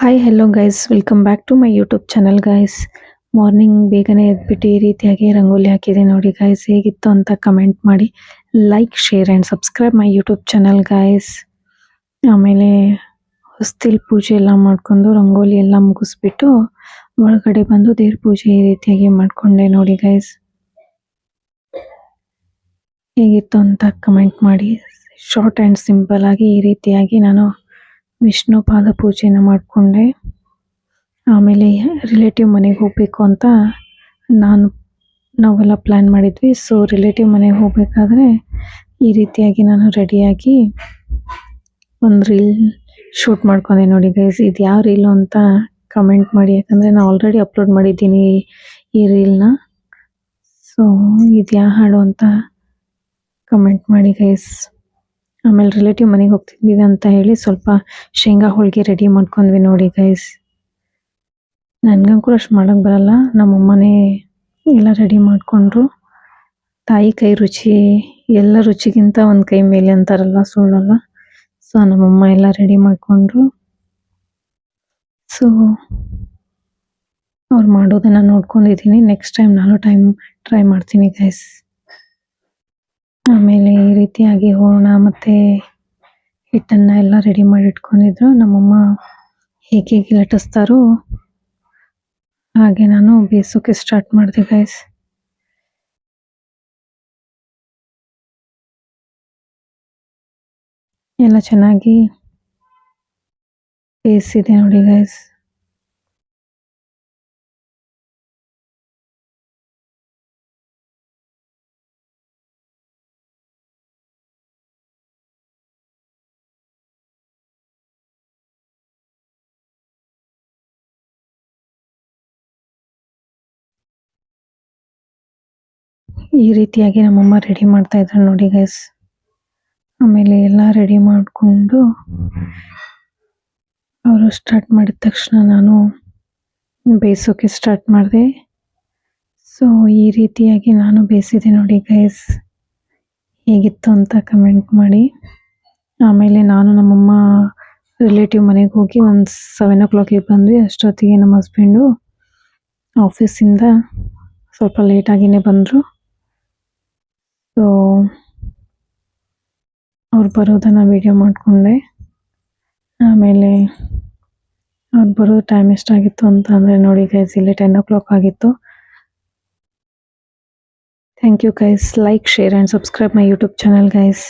Hi hello guys welcome back to my YouTube channel guys. Morning ಬೇಗನೆ ಎದ್ಬಿಟ್ಟು ಈ ರೀತಿಯಾಗಿ ರಂಗೋಲಿ ಹಾಕಿದೆ ನೋಡಿ ಗೈಸ್. ಹೇಗಿತ್ತು ಅಂತ ಕಮೆಂಟ್ ಮಾಡಿ, like share and subscribe my YouTube channel guys. ಆಮೇಲೆ ಹೊಸ್ತಿಲ್ ಪೂಜೆ ಎಲ್ಲ ಮಾಡ್ಕೊಂಡು ರಂಗೋಲಿ ಎಲ್ಲ ಮುಗಿಸ್ಬಿಟ್ಟು ಒಳಗಡೆ ಬಂದು ದೇವ್ರ ಪೂಜೆ ಈ ರೀತಿಯಾಗಿ ಮಾಡ್ಕೊಂಡೆ ನೋಡಿ ಗೈಸ್. ಹೇಗಿತ್ತು ಅಂತ ಕಮೆಂಟ್ ಮಾಡಿ. ಶಾರ್ಟ್ ಆ್ಯಂಡ್ ಸಿಂಪಲ್ ಆಗಿ ಈ ರೀತಿಯಾಗಿ ನಾನು ವಿಷ್ಣು ಪಾದ ಪೂಜೆನ ಮಾಡಿಕೊಂಡೆ. ಆಮೇಲೆ ರಿಲೇಟಿವ್ ಮನೆಗೆ ಹೋಗಬೇಕು ಅಂತ ನಾವೆಲ್ಲ ಪ್ಲ್ಯಾನ್ ಮಾಡಿದ್ವಿ. ಸೊ ರಿಲೇಟಿವ್ ಮನೆಗೆ ಹೋಗಬೇಕಾದ್ರೆ ಈ ರೀತಿಯಾಗಿ ನಾನು ರೆಡಿಯಾಗಿ ಒಂದು ರೀಲ್ ಶೂಟ್ ಮಾಡ್ಕೊಂಡೆ ನೋಡಿ ಗೈಸ್. ಇದು ಯಾವ ರೀಲು ಅಂತ ಕಮೆಂಟ್ ಮಾಡಿ, ಯಾಕಂದರೆ ನಾನು ಆಲ್ರೆಡಿ ಅಪ್ಲೋಡ್ ಮಾಡಿದ್ದೀನಿ ಈ ರೀಲ್ನ. ಸೊ ಇದು ಯಾವ ಹಾಡು ಅಂತ ಕಮೆಂಟ್ ಮಾಡಿ ಗೈಸ್. ಆಮೇಲೆ ರಿಲೇಟಿವ್ ಮನೆಗೆ ಹೋಗ್ತಿದ್ದೀವಿ ಅಂತ ಹೇಳಿ ಸ್ವಲ್ಪ ಶೇಂಗಾ ಹೋಳಿಗೆ ರೆಡಿ ಮಾಡ್ಕೊಂಡ್ವಿ ನೋಡಿ ಗೈಸ್. ನನಗಂಕೂ ಅಷ್ಟು ಮಾಡೋಕ್ಕೆ ಬರಲ್ಲ, ನಮ್ಮಮ್ಮನೇ ಎಲ್ಲ ರೆಡಿ ಮಾಡಿಕೊಂಡ್ರು. ತಾಯಿ ಕೈ ರುಚಿ ಎಲ್ಲ ರುಚಿಗಿಂತ ಒಂದು ಕೈ ಮೇಲೆ ಅಂತಾರಲ್ಲ, ಸುಳ್ಳಲ್ಲ. ಸೊ ನಮ್ಮಮ್ಮ ಎಲ್ಲ ರೆಡಿ ಮಾಡಿಕೊಂಡ್ರು. ಸೊ ಅವ್ರು ಮಾಡೋದನ್ನು ನೋಡ್ಕೊಂಡಿದ್ದೀನಿ. ನೆಕ್ಸ್ಟ್ ಟೈಮ್ ನಾನು ಟ್ರೈ ಮಾಡ್ತೀನಿ ಗೈಸ್. ಆಮೇಲೆ ಈ ರೀತಿಯಾಗಿ ಹೂರಣ ಮತ್ತು ಹಿಟ್ಟನ್ನು ಎಲ್ಲ ರೆಡಿ ಮಾಡಿ ಇಟ್ಕೊಂಡಿದ್ರು. ನಮ್ಮಮ್ಮ ಹೇಗೆ ಲಟ್ಟಿಸ್ತಾರೋ ಹಾಗೆ ನಾನು ಬೇಯಿಸೋಕೆ ಸ್ಟಾರ್ಟ್ ಮಾಡಿದೆ ಗೈಸ್. ಎಲ್ಲ ಚೆನ್ನಾಗಿ ಬೇಯಿಸಿದೆ ನೋಡಿ ಗೈಸ್. ಈ ರೀತಿಯಾಗಿ ನಮ್ಮಮ್ಮ ರೆಡಿ ಮಾಡ್ತಾ ಇದ್ರು ನೋಡಿ ಗೈಸ್. ಆಮೇಲೆ ಎಲ್ಲ ರೆಡಿ ಮಾಡಿಕೊಂಡು ಅವರು ಸ್ಟಾರ್ಟ್ ಮಾಡಿದ ತಕ್ಷಣ ನಾನು ಬೇಯಿಸೋಕೆ ಸ್ಟಾರ್ಟ್ ಮಾಡಿದೆ. ಸೊ ಈ ರೀತಿಯಾಗಿ ನಾನು ಬೇಯಿಸಿದೆ ನೋಡಿ ಗೈಸ್. ಹೇಗಿತ್ತು ಅಂತ ಕಮೆಂಟ್ ಮಾಡಿ. ಆಮೇಲೆ ನಾನು ನಮ್ಮಮ್ಮ ರಿಲೇಟಿವ್ ಮನೆಗೆ ಹೋಗಿ ಒಂದು 7 o'clock ಬಂದ್ವಿ. ಅಷ್ಟೊತ್ತಿಗೆ ನಮ್ಮ ಹಸ್ಬೆಂಡು ಆಫೀಸಿಂದ ಸ್ವಲ್ಪ ಲೇಟಾಗಿಯೇ ಬಂದರು. ಸೊ ಅವ್ರು ಬರೋದನ್ನು ವೀಡಿಯೋ ಮಾಡಿಕೊಂಡೆ. ಆಮೇಲೆ ಅವ್ರು ಬರೋ ಟೈಮ್ ಎಷ್ಟಾಗಿತ್ತು ಅಂತ ಅಂದರೆ ನೋಡಿ ಗೈಸ್, ಇಲ್ಲಿ 10 o'clock ಆಗಿತ್ತು. Thank you guys. Like share and subscribe my YouTube channel guys.